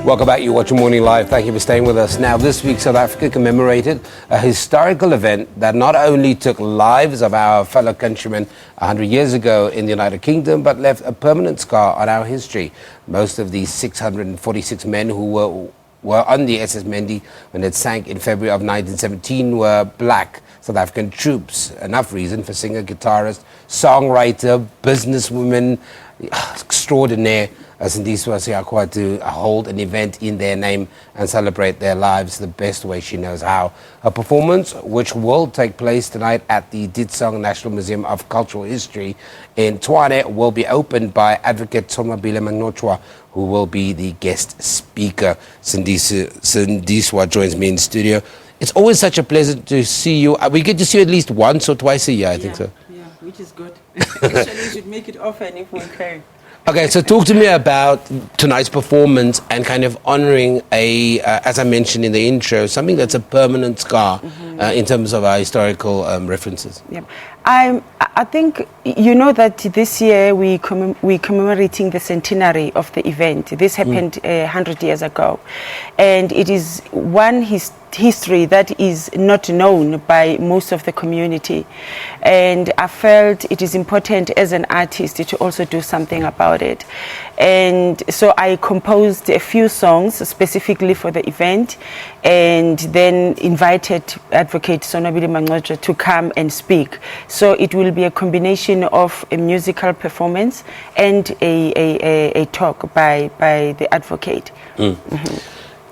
Welcome back. You're watching Morning Live. Thank you for staying with us. Now, this week, South Africa commemorated a historical event that not only took lives of our fellow countrymen 100 years ago in the United Kingdom, but left a permanent scar on our history. Most of these 646 men who were on the SS Mendi when it sank in February of 1917 were black South African troops. Enough reason for singer, guitarist, songwriter, businesswoman extraordinaire Sindiswa Seakhoa to hold an event in their name and celebrate their lives the best way she knows how. Her performance, which will take place tonight at the DITSONG National Museum of Cultural History in Tshwane, will be opened by Advocate Sonwabile Mancotwya, who will be the guest speaker. Sindiswa joins me in studio. It's always such a pleasure to see you. We get to see you at least once or twice a year, I think so. Yeah, which is good. Actually, we should make it often if we can. Okay, so talk to me about tonight's performance and kind of honoring as I mentioned in the intro, something that's a permanent scar in terms of our historical references. Yeah. I think you know that this year we're commemorating the centenary of the event. This happened 100 years ago, and it is one history that is not known by most of the community, and I felt it is important as an artist to also do something about it. And so I composed a few songs specifically for the event, and then invited Advocate Sonwabile Mancotwya to come and speak. So it will be a combination of a musical performance and a talk by the advocate.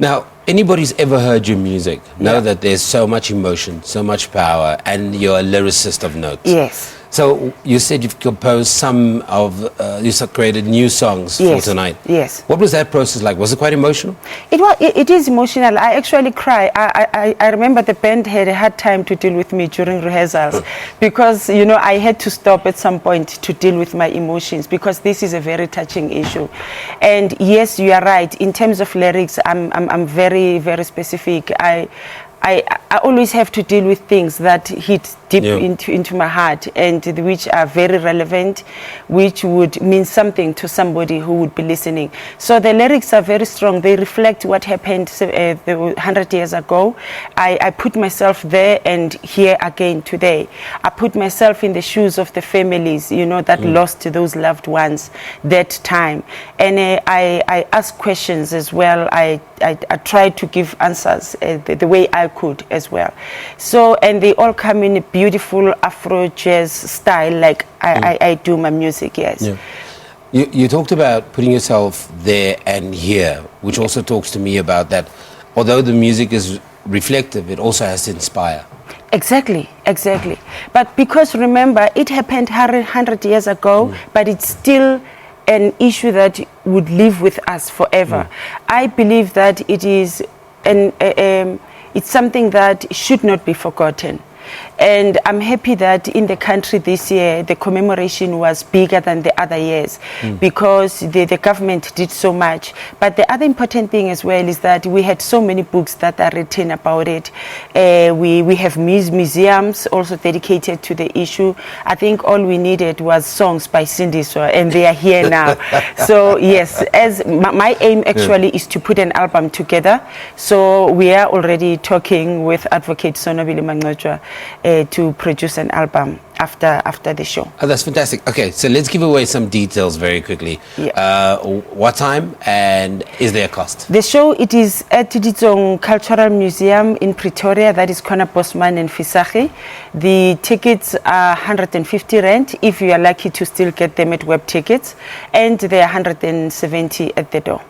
Now, anybody's ever heard your music know that there's so much emotion, so much power, and you're a lyricist of note. Yes. So you said you've composed some of, you created new songs for tonight. Yes. What was that process like? Was it quite emotional? It is emotional. I actually cry. I remember the band had a hard time to deal with me during rehearsals because, you know, I had to stop at some point to deal with my emotions because this is a very touching issue. And yes, you are right. In terms of lyrics, I'm very, very specific. I always have to deal with things that hit deep into my heart and which are very relevant, which would mean something to somebody who would be listening. So the lyrics are very strong. They reflect what happened 100 years ago. I put myself there and here again today. I put myself in the shoes of the families, you know, that lost those loved ones that time. And I ask questions as well. I try to give answers the way I could as well. So, and they all come in a beautiful Afro jazz style like I do my music, yes. Yeah. You talked about putting yourself there and here, which also talks to me about that. Although the music is reflective, it also has to inspire. Exactly. But because remember, it happened 100 years ago, but it's still an issue that would live with us forever. I believe that it is it's something that should not be forgotten. And I'm happy that in the country this year, the commemoration was bigger than the other years because the government did so much. But the other important thing as well is that we had so many books that are written about it. We have museums also dedicated to the issue. I think all we needed was songs by Sindiswa, and they are here now. So yes, as my aim actually is to put an album together. So we are already talking with Advocate Sonwabile Mancotwya to produce an album after the show. Oh, that's fantastic. Okay, so let's give away some details very quickly. What time and is there a cost? The show, it is at DITSONG Cultural Museum in Pretoria. That is Corner Bosman and Fisagi. The tickets are 150 rand if you are lucky to still get them at web tickets, and they are 170 at the door.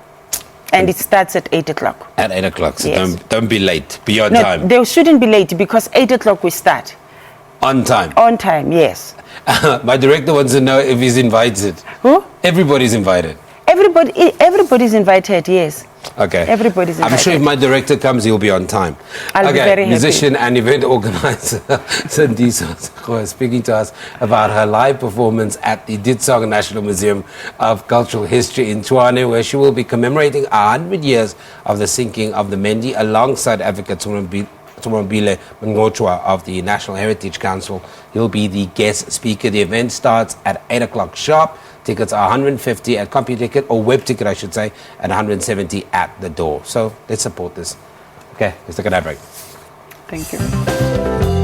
And it starts at 8 o'clock. At 8 o'clock, so don't be late, be on time. They shouldn't be late because 8 o'clock we start. On time? On time, yes. My director wants to know if he's invited. Who? Everybody's invited. Everybody's invited, yes. Okay. Everybody's invited. I'm sure if my director comes, he'll be on time. I'll be very happy. Musician and event organizer Sindiswa Seakhoa speaking to us about her live performance at the DITSONG National Museum of Cultural History in Tshwane, where she will be commemorating 100 years of the sinking of the Mendi alongside Advocate Sonwabile Mancotwya of the National Heritage Council. He'll be the guest speaker. The event starts at 8 o'clock sharp. Tickets are 150 at CompuTicket, or web ticket I should say, and 170 at the door. So let's support this. Okay, let's take a break. Thank you.